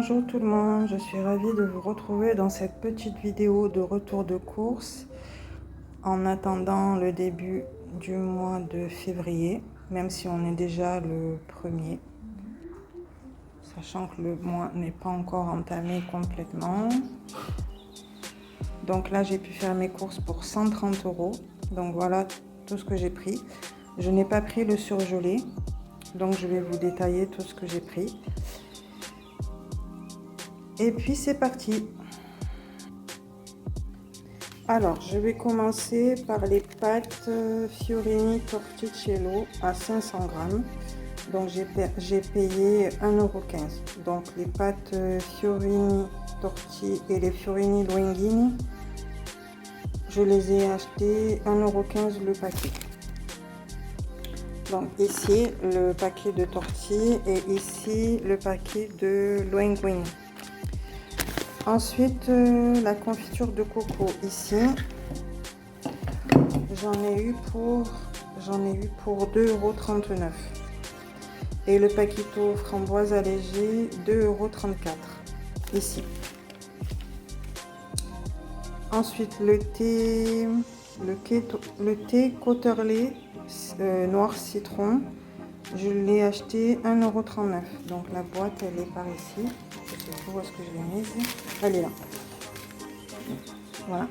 Bonjour tout le monde, je suis ravie de vous retrouver dans cette petite vidéo de retour de course en attendant le début du mois de février, même si on est déjà le 1er, sachant que le mois n'est pas encore entamé complètement. Donc là j'ai pu faire mes courses pour 130 €, donc voilà tout ce que j'ai pris. Je n'ai pas pris le surgelé, donc je vais vous détailler tout ce que j'ai pris. Et puis c'est parti. Alors, je vais commencer par les pâtes Fiorini Torticello à 500 grammes. Donc, j'ai payé 1,15 €. Donc, les pâtes Fiorini Torti et les Fiorini Linguini, je les ai achetées 1,15 € le paquet. Donc, ici, le paquet de tortilles et ici, le paquet de linguini. Ensuite, la confiture de coco ici, j'en ai eu pour 2,39 €. Et le paquito framboise allégé, 2,34 € ici. Ensuite, le thé Cotterley noir citron, je l'ai acheté 1,39 €. Donc la boîte, elle est par ici. Je sais pas où est-ce que je l'ai mise. Elle est là. Voilà.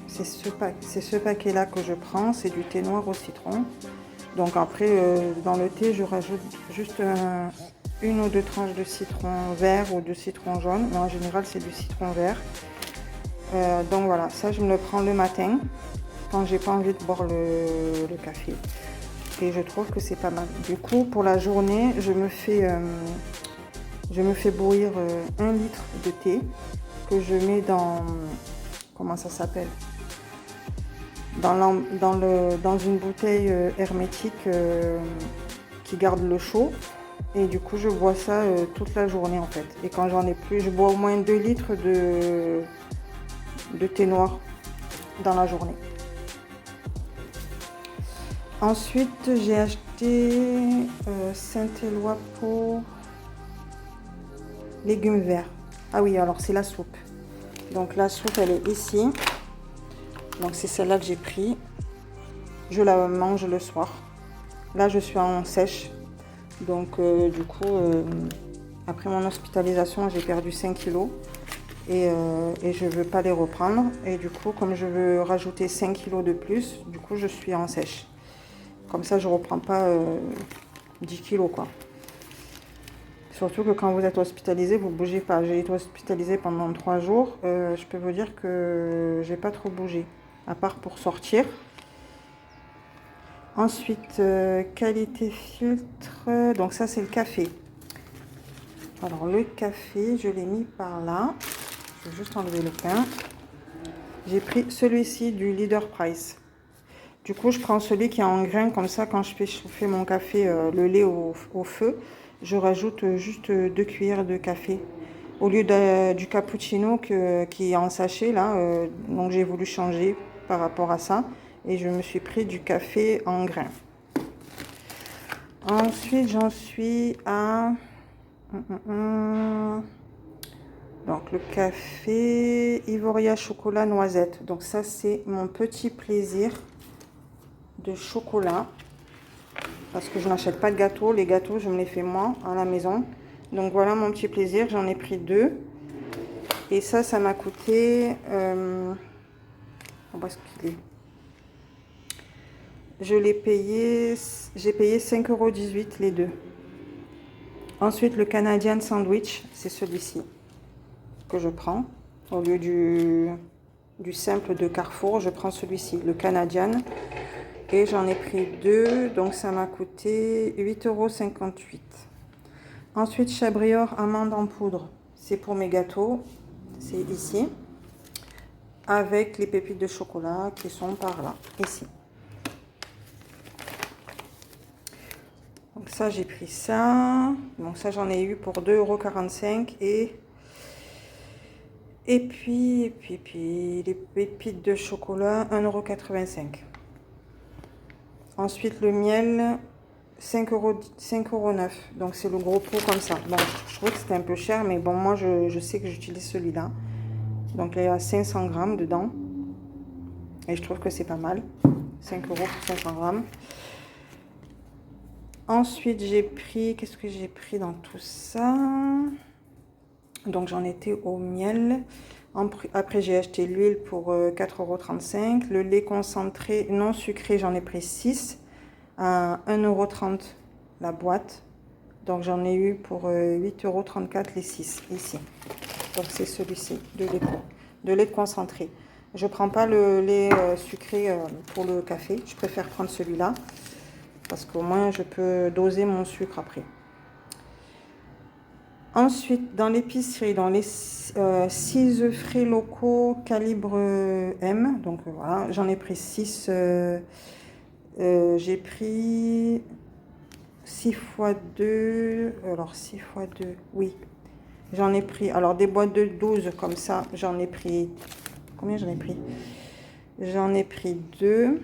C'est ce paquet-là que je prends. C'est du thé noir au citron. Donc après, dans le thé, je rajoute juste une ou deux tranches de citron vert ou de citron jaune. Mais en général, c'est du citron vert. Donc voilà, ça, je me le prends le matin quand j'ai pas envie de boire le café. Et je trouve que c'est pas mal. Du coup, pour la journée, je me fais bouillir 1 litre de thé que je mets dans, comment ça s'appelle, dans une bouteille hermétique qui garde le chaud. Et du coup, je bois ça toute la journée en fait. Et quand j'en ai plus, je bois au moins 2 litres de thé noir dans la journée. Ensuite, j'ai acheté Saint-Éloi pour légumes verts. Ah oui, alors c'est la soupe. Donc la soupe, elle est ici. Donc c'est celle-là que j'ai pris. Je la mange le soir. Là, je suis en sèche. Donc du coup, après mon hospitalisation, j'ai perdu 5 kilos. Et je ne veux pas les reprendre. Et du coup, comme je veux rajouter 5 kilos de plus, du coup, je suis en sèche. Comme ça, je ne reprends pas 10 kilos, quoi. Surtout que quand vous êtes hospitalisé, vous ne bougez pas. J'ai été hospitalisée pendant 3 jours. Je peux vous dire que j'ai pas trop bougé, à part pour sortir. Ensuite, qualité filtre. Donc ça, c'est le café. Alors, le café, je l'ai mis par là. Je vais juste enlever le pain. J'ai pris celui-ci du Leader Price. Du coup, je prends celui qui est en grain, comme ça, quand je fais chauffer mon café, le lait au feu, je rajoute juste 2 cuillères de café. Au lieu du cappuccino qui est en sachet, là, donc j'ai voulu changer par rapport à ça. Et je me suis pris du café en grain. Ensuite, j'en suis à... Donc, le café Ivoria chocolat noisette. Donc, ça, c'est mon petit plaisir de chocolat, parce que je n'achète pas de gâteaux. Les gâteaux, je me les fais moi à la maison. Donc voilà mon petit plaisir, j'en ai pris 2. Et ça m'a coûté où est-ce qu'il est, j'ai payé 5,18 € les deux. Ensuite, le Canadian Sandwich, c'est celui-ci que je prends au lieu du simple de Carrefour. Je prends celui-ci, le Canadian. Et j'en ai pris 2, donc ça m'a coûté 8,58 €. Ensuite, Chabrior amande en poudre, c'est pour mes gâteaux, c'est ici, avec les pépites de chocolat qui sont par là, ici. Donc ça, j'ai pris ça. Donc ça, j'en ai eu pour 2,45 € et puis les pépites de chocolat, 1,85 €. Ensuite, le miel, 5,9 €. Donc c'est le gros pot comme ça. Bon, je trouve que c'était un peu cher, mais bon, moi je sais que j'utilise celui-là. Donc là, il y a 500 grammes dedans. Et je trouve que c'est pas mal. 5 € pour 500 grammes. Ensuite, j'ai pris... Qu'est-ce que j'ai pris dans tout ça? Donc j'en étais au miel. Après, j'ai acheté l'huile pour 4,35 €. Le lait concentré non sucré, j'en ai pris 6 à 1,30 € la boîte. Donc j'en ai eu pour 8,34 € les 6 ici. Donc c'est celui-ci, de lait concentré. Je ne prends pas le lait sucré pour le café. Je préfère prendre celui-là parce qu'au moins je peux doser mon sucre après. Ensuite, dans l'épicerie, dans les 6 œufs frais locaux calibre M, donc voilà, j'en ai pris 6. J'ai pris 6 fois 2, alors 6 fois 2, oui. J'en ai pris, alors des boîtes de 12 comme ça, j'en ai pris, combien j'en ai pris? J'en ai pris 2,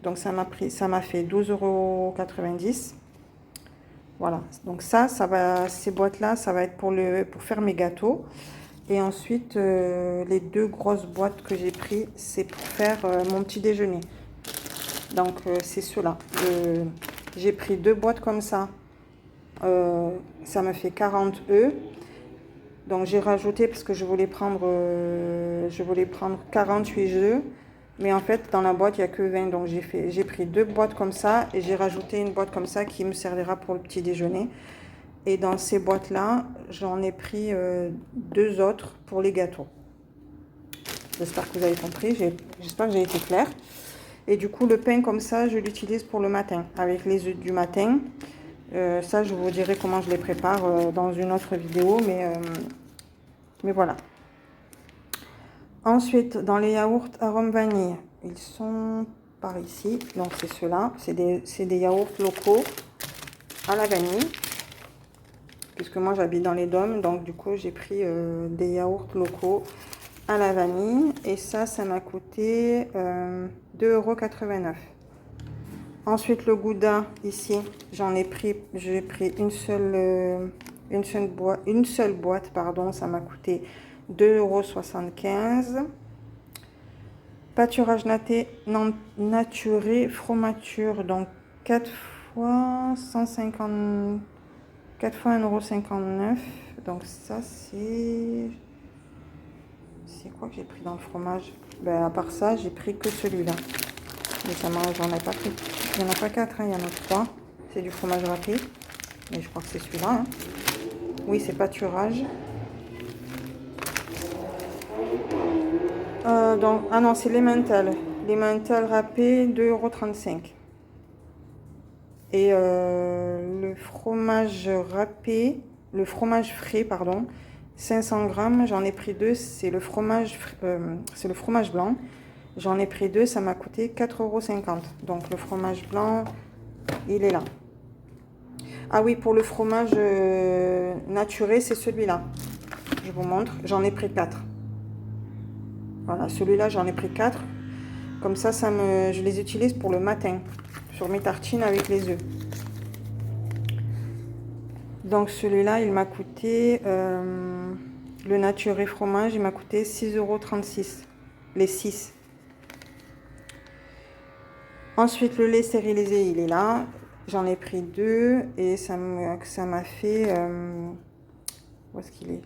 donc ça m'a fait 12,90 €. Voilà, donc ça va, ces boîtes-là, ça va être pour faire mes gâteaux. Et ensuite, les 2 grosses boîtes que j'ai pris, c'est pour faire mon petit déjeuner. Donc, c'est ceux-là. J'ai pris 2 boîtes comme ça. Ça me fait 40 œufs. Donc, j'ai rajouté parce que je voulais prendre 48 œufs. Mais en fait, dans la boîte, il n'y a que 20. Donc, j'ai pris 2 boîtes comme ça et j'ai rajouté une boîte comme ça qui me servira pour le petit déjeuner. Et dans ces boîtes-là, j'en ai pris 2 autres pour les gâteaux. J'espère que vous avez compris. J'espère que j'ai été claire. Et du coup, le pain comme ça, je l'utilise pour le matin, avec les œufs du matin. Ça, je vous dirai comment je les prépare dans une autre vidéo. Mais voilà. Ensuite, dans les yaourts arôme vanille, ils sont par ici. Donc, c'est ceux-là. C'est des yaourts locaux à la vanille. Puisque moi, j'habite dans les Dômes. Donc, du coup, j'ai pris des yaourts locaux à la vanille. Et ça m'a coûté 2,89 €. Ensuite, le gouda, ici, j'ai pris une seule boîte, pardon. Ça m'a coûté 2,75 €. Pâturage naturé, fromature, donc 4 fois 150, 4 fois 1,59 €. Donc ça, c'est quoi que j'ai pris dans le fromage? Ben, à part ça, j'ai pris que celui-là. Mais j'en ai pas pris. Il n'y en a pas 4, hein, il y en a 3. C'est du fromage râpé. Mais je crois que c'est celui-là. Hein. Oui, c'est pâturage. Ah non, c'est l'emmental. L'emmental râpé, 2,35 €. Et le fromage râpé, le fromage frais, pardon, 500 grammes, j'en ai pris 2. C'est le fromage blanc. J'en ai pris 2, ça m'a coûté 4,50 €. Donc le fromage blanc, il est là. Ah oui, pour le fromage naturé, c'est celui-là. Je vous montre, j'en ai pris 4. Voilà, celui-là, j'en ai pris 4. Comme ça, je les utilise pour le matin, sur mes tartines avec les œufs. Donc celui-là, il m'a coûté, le naturé fromage, il m'a coûté 6,36 €, les 6. Ensuite, le lait stérilisé, il est là. J'en ai pris 2 et ça m'a fait... où est-ce qu'il est?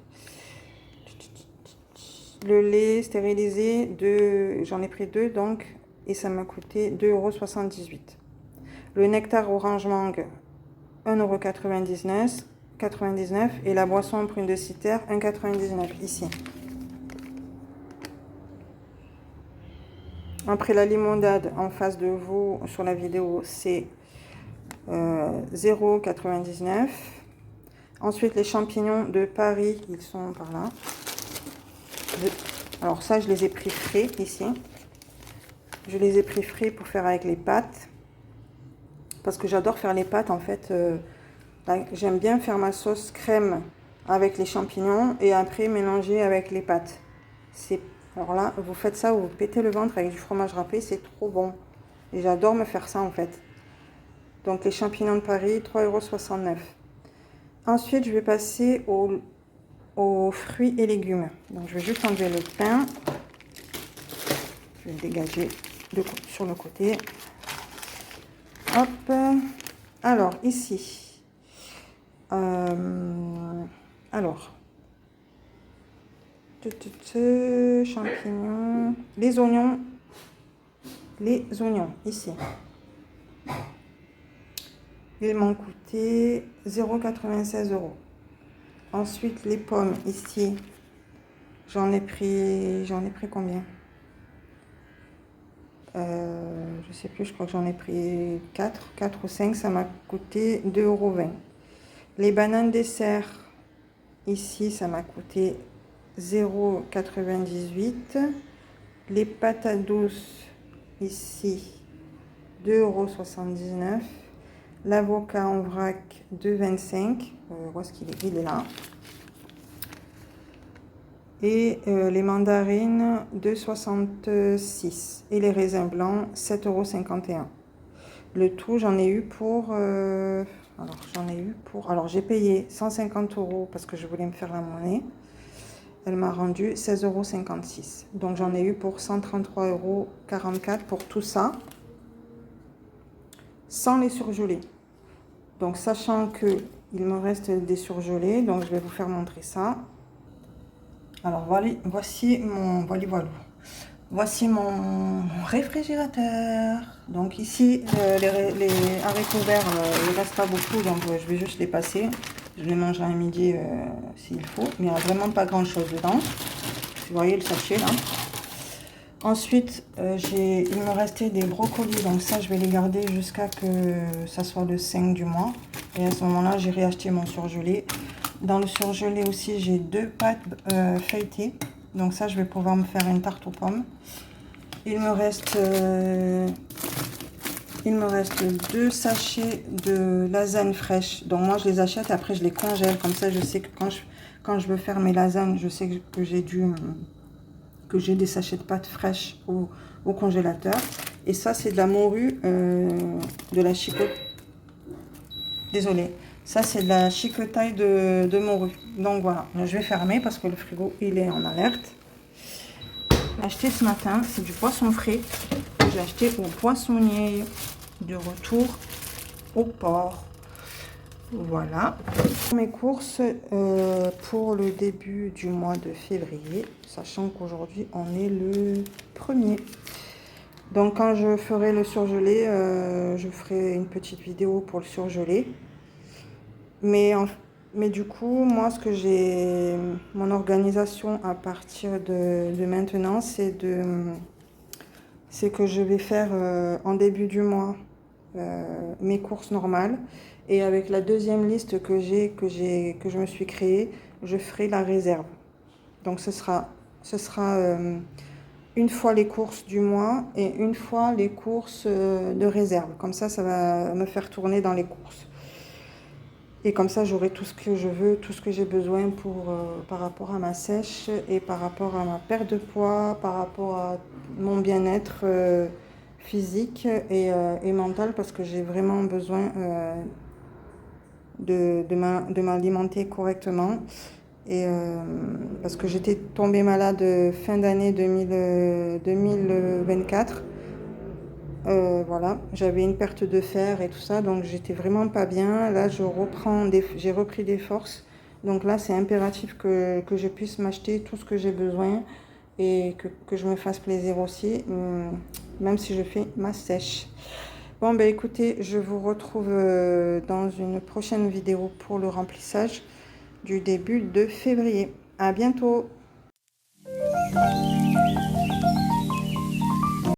Le lait stérilisé, j'en ai pris 2 donc, et ça m'a coûté 2,78 €. Le nectar orange mangue, 1,99 € et la boisson prune de citer, 1,99 € ici. Après la limonade en face de vous sur la vidéo, c'est 0,99 €. Ensuite, les champignons de Paris, ils sont par là. Alors ça, je les ai pris frais ici. Je les ai pris frais pour faire avec les pâtes. Parce que j'adore faire les pâtes, en fait. J'aime bien faire ma sauce crème avec les champignons et après mélanger avec les pâtes. Alors là, vous faites ça, vous pétez le ventre avec du fromage râpé, c'est trop bon. Et j'adore me faire ça, en fait. Donc les champignons de Paris, 3,69 €. Ensuite, je vais passer aux fruits et légumes. Donc je vais juste enlever le pain. Je vais le dégager sur le côté. Hop. Alors ici. Alors. Champignons. Les oignons. Les oignons, ici. Ils m'ont coûté 0,96 €. Ensuite, les pommes, ici. J'en ai pris combien? Je sais plus, je crois que j'en ai pris 4 ou 5, ça m'a coûté 2,20 €. Les bananes dessert, ici, ça m'a coûté 0,98 €. Les patates douces, ici, 2,79 €. L'avocat en vrac, 2,25 €. Où est-ce qu'il est? Il est là. Et les mandarines, 2,66 €. Et les raisins blancs, 7,51 €. Le tout, j'en ai eu pour... Alors, j'ai payé 150 € parce que je voulais me faire la monnaie. Elle m'a rendu 16,56 €. Donc, j'en ai eu pour 133,44 € pour tout ça. Sans les surgelés. Donc, sachant qu'il me reste des surgelés, donc je vais vous faire montrer ça. Alors, voici mon réfrigérateur. Donc ici, les haricots verts, il ne reste pas beaucoup, donc je vais juste les passer. Je les mangerai à midi s'il faut, mais il n'y a vraiment pas grand chose dedans. Vous voyez le sachet là. Ensuite, il me restait des brocolis, donc ça je vais les garder jusqu'à que ça soit le 5 du mois. Et à ce moment-là, j'irai acheter mon surgelé. Dans le surgelé aussi, j'ai 2 pâtes feuilletées. Donc ça, je vais pouvoir me faire une tarte aux pommes. Il me reste 2 sachets de lasagne fraîche. Donc moi, je les achète, après je les congèle. Comme ça, je sais que quand je veux faire mes lasagnes, je sais que j'ai des sachets de pâtes fraîches au congélateur. Et ça, c'est de la morue, de la chicote. Désolée. Ça, c'est de la chicotaille de morue. Donc voilà, je vais fermer parce que le frigo, il est en alerte. J'ai acheté ce matin, c'est du poisson frais. J'ai acheté au poissonnier de retour au port. Voilà. Mes courses pour le début du mois de février, sachant qu'aujourd'hui, on est le 1er. Donc quand je ferai le surgelé, je ferai une petite vidéo pour le surgelé. Mais du coup, moi, mon organisation à partir de maintenant, c'est que je vais faire en début du mois mes courses normales. Et avec la deuxième liste que je me suis créée, je ferai la réserve. Donc ce sera une fois les courses du mois et une fois les courses de réserve. Comme ça va me faire tourner dans les courses. Et comme ça, j'aurai tout ce que je veux, tout ce que j'ai besoin par rapport à ma sèche et par rapport à ma perte de poids, par rapport à mon bien-être physique et mental, parce que j'ai vraiment besoin de m'alimenter correctement. Et parce que j'étais tombée malade fin d'année 2024. Voilà, j'avais une perte de fer et tout ça, donc j'étais vraiment pas bien. Là, j'ai repris des forces. Donc là, c'est impératif que je puisse m'acheter tout ce que j'ai besoin et que je me fasse plaisir aussi, même si je fais ma sèche. Bon, ben écoutez, je vous retrouve dans une prochaine vidéo pour le remplissage du début de février. À bientôt!